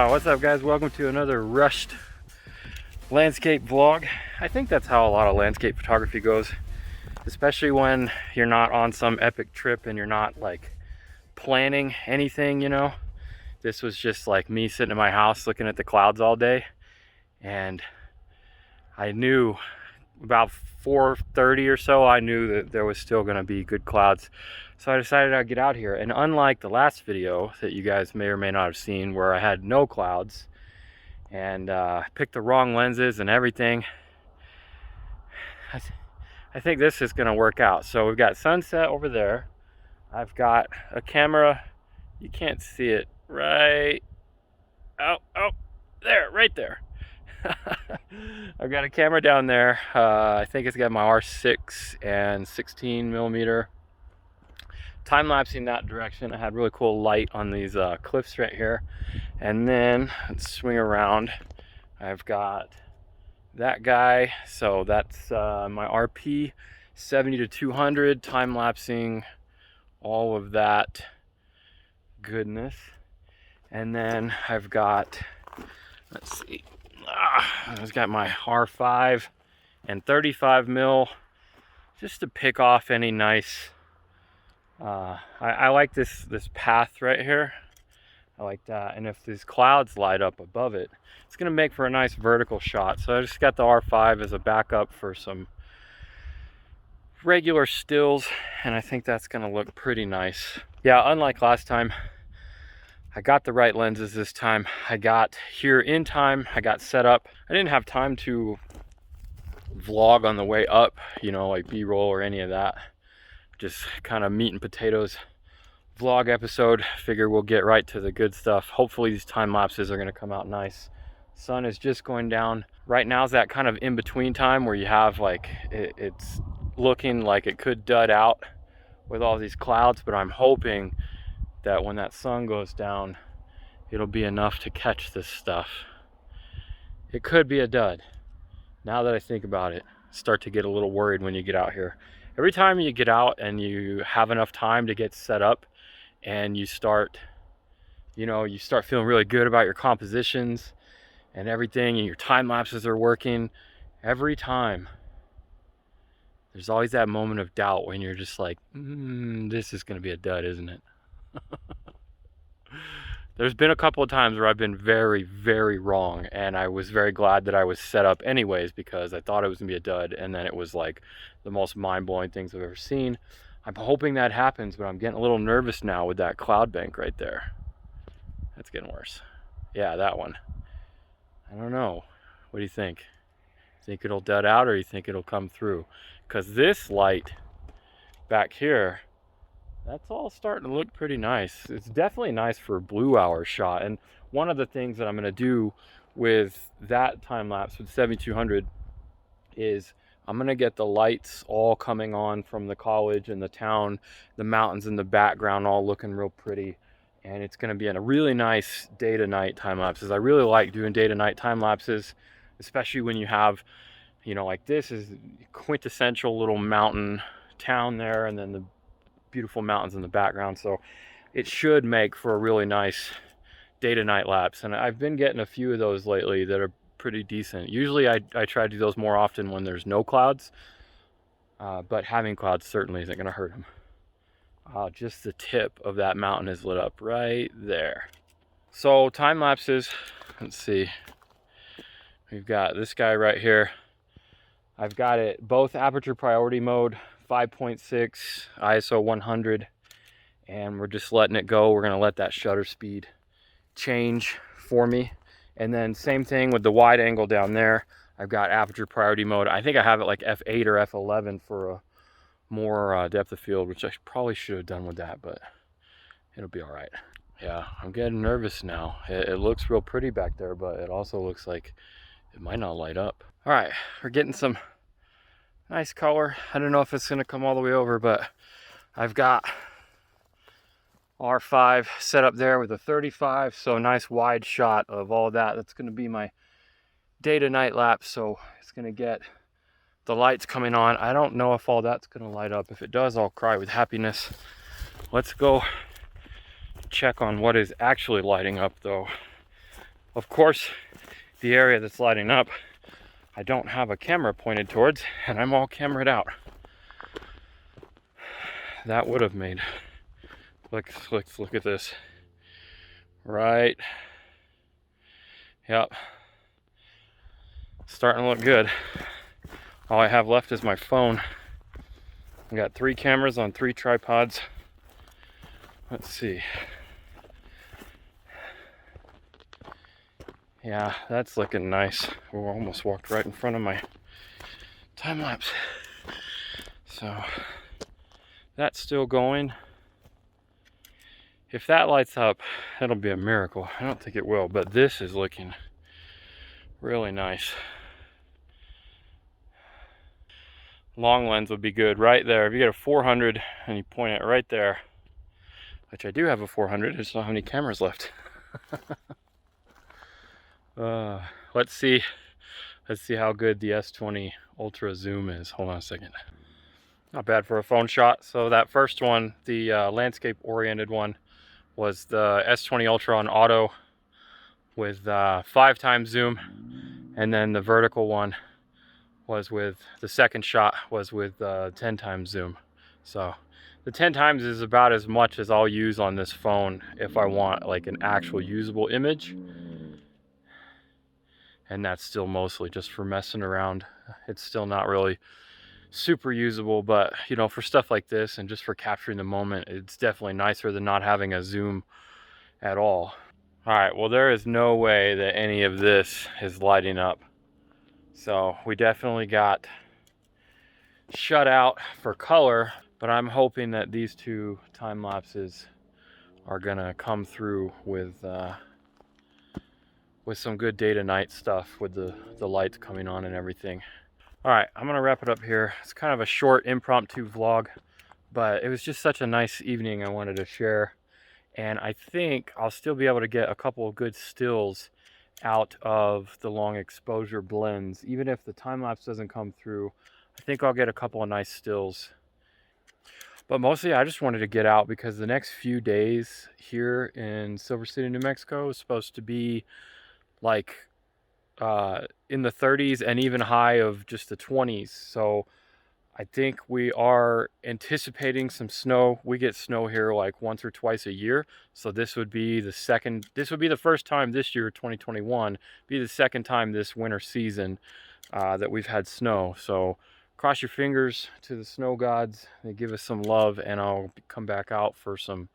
What's up, guys? Welcome to another rushed landscape vlog. I think that's how a lot of landscape photography goes, especially when you're not on some epic trip and you're not like planning anything, you know. This was just like me sitting in my house looking at the clouds all day, and I knew about 4:30 or so, I knew that there was still going to be good clouds. So I decided I'd get out here, and unlike the last video that you guys may or may not have seen where I had no clouds and picked the wrong lenses and everything, I think this is going to work out. So we've got sunset over there. I've got a camera, you can't see it, right, oh there, right there. I've got a camera down there. I think it's got my R6 and 16 millimeter. Time-lapsing that direction. I had really cool light on these cliffs right here. And then let's swing around. I've got that guy. So that's my RP 70 to 200, time-lapsing all of that goodness. And then I've got, let's see, I've got my R5 and 35 mil just to pick off any nice I like this path right here. I like that, and if these clouds light up above it, it's gonna make for a nice vertical shot. So I just got the R5 as a backup for some regular stills, and I think that's gonna look pretty nice. Yeah, unlike last time, I got the right lenses this time. I got here in time, I got set up. I didn't have time to vlog on the way up, you know, like B-roll or any of that. Just kind of meat and potatoes vlog episode. Figure we'll get right to the good stuff. Hopefully these time lapses are going to come out nice. Sun is just going down. Right now is that kind of in between time where you have like it's looking like it could dud out with all these clouds, but I'm hoping that when that sun goes down, it'll be enough to catch this stuff. It could be a dud. Now that I think about it, start to get a little worried when you get out here. Every time you get out and you have enough time to get set up and you start, you know, you start feeling really good about your compositions and everything, and your time lapses are working, every time there's always that moment of doubt when you're just like, this is going to be a dud, isn't it? There's been a couple of times where I've been very, very wrong, and I was very glad that I was set up anyways, because I thought it was gonna be a dud, and then it was like the most mind-blowing things I've ever seen. I'm hoping that happens, but I'm getting a little nervous now with that cloud bank right there. That's getting worse. Yeah, that one. I don't know. What do you think? Think it'll dud out, or you think it'll come through? Because this light back here, that's all starting to look pretty nice. It's definitely nice for a blue hour shot. And one of the things that I'm going to do with that time lapse with 7200 is I'm going to get the lights all coming on from the college and the town, the mountains in the background all looking real pretty. And it's going to be in a really nice day to night time lapses. I really like doing day to night time lapses, especially when you have, you know, like this is quintessential little mountain town there, and then the beautiful mountains in the background. So it should make for a really nice day to night lapse, and I've been getting a few of those lately that are pretty decent. Usually I try to do those more often when there's no clouds, but having clouds certainly isn't going to hurt them. Just the tip of that mountain is lit up right there. So time lapses, let's see, we've got this guy right here. I've got it both aperture priority mode, 5.6 ISO 100, and we're just letting it go. We're going to let that shutter speed change for me. And then same thing with the wide angle down there. I've got aperture priority mode. I think I have it like f8 or f11 for a more depth of field, which I probably should have done with that, but it'll be all right. Yeah, I'm getting nervous now. It looks real pretty back there, but it also looks like it might not light up. All right, we're getting some nice color. I don't know if it's gonna come all the way over, but I've got R5 set up there with a 35, so a nice wide shot of all that. That's going to be my day to night lapse, so it's going to get the lights coming on. I don't know if all that's going to light up. If it does, I'll cry with happiness. Let's go check on what is actually lighting up though. Of course, the area that's lighting up, I don't have a camera pointed towards, and I'm all cameraed out. That would have made, let's look at this. Right. Yep. Starting to look good. All I have left is my phone. I got 3 cameras on 3 tripods. Let's see. Yeah, that's looking nice. We almost walked right in front of my time lapse. So that's still going. If that lights up, that'll be a miracle. I don't think it will, but this is looking really nice. Long lens would be good right there. If you get a 400 and you point it right there, which I do have a 400, I just don't have any cameras left. Let's see how good the S20 Ultra Zoom is. Hold on a second. Not bad for a phone shot. So that first one, the landscape oriented one, was the S20 Ultra on auto with 5x zoom, and then the vertical one was with, the second shot was with 10x zoom. So the 10x is about as much as I'll use on this phone if I want like an actual usable image. And that's still mostly just for messing around. It's still not really super usable, but you know, for stuff like this and just for capturing the moment, it's definitely nicer than not having a zoom at all. All right, well, there is no way that any of this is lighting up. So we definitely got shut out for color, but I'm hoping that these 2 time lapses are gonna come through with some good day to night stuff with the lights coming on and everything. All right, I'm gonna wrap it up here. It's kind of a short impromptu vlog, but it was just such a nice evening I wanted to share. And I think I'll still be able to get a couple of good stills out of the long exposure blends. Even if the time lapse doesn't come through, I think I'll get a couple of nice stills. But mostly I just wanted to get out because the next few days here in Silver City, New Mexico is supposed to be like in the 30s and even high of just the 20s. So I think we are anticipating some snow. We get snow here like once or twice a year. So this would be the first time this year, 2021, be the second time this winter season that we've had snow. So cross your fingers to the snow gods. They give us some love, and I'll come back out for some.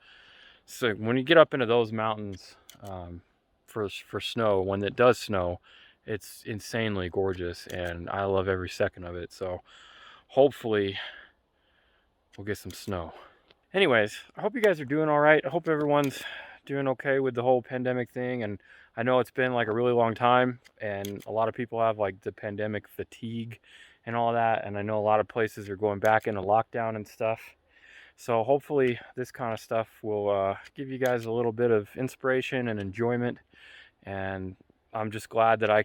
So when you get up into those mountains for snow, when it does snow, it's insanely gorgeous, and I love every second of it. So hopefully we'll get some snow. Anyways, I hope you guys are doing all right. I hope everyone's doing okay with the whole pandemic thing. And I know it's been like a really long time, and a lot of people have like the pandemic fatigue and all that. And I know a lot of places are going back into lockdown and stuff. So hopefully this kind of stuff will give you guys a little bit of inspiration and enjoyment. And I'm just glad that I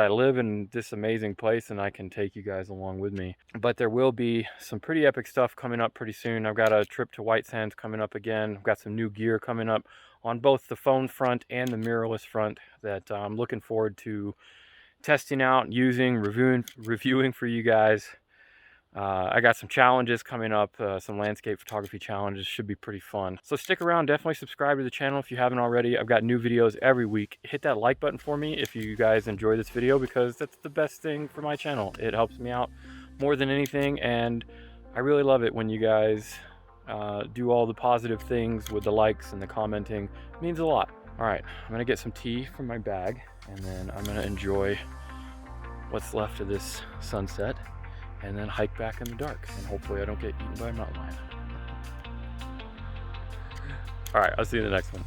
live in this amazing place and I can take you guys along with me. But there will be some pretty epic stuff coming up pretty soon. I've got a trip to White Sands coming up again. I've got some new gear coming up on both the phone front and the mirrorless front that I'm looking forward to testing out, using, reviewing for you guys. I got some challenges coming up, some landscape photography challenges. Should be pretty fun. So stick around, definitely subscribe to the channel if you haven't already. I've got new videos every week. Hit that like button for me if you guys enjoy this video, because that's the best thing for my channel. It helps me out more than anything, and I really love it when you guys do all the positive things with the likes and the commenting. It means a lot. All right, I'm gonna get some tea from my bag, and then I'm gonna enjoy what's left of this sunset, and then hike back in the dark, and hopefully I don't get eaten by a mountain lion. All right, I'll see you in the next one.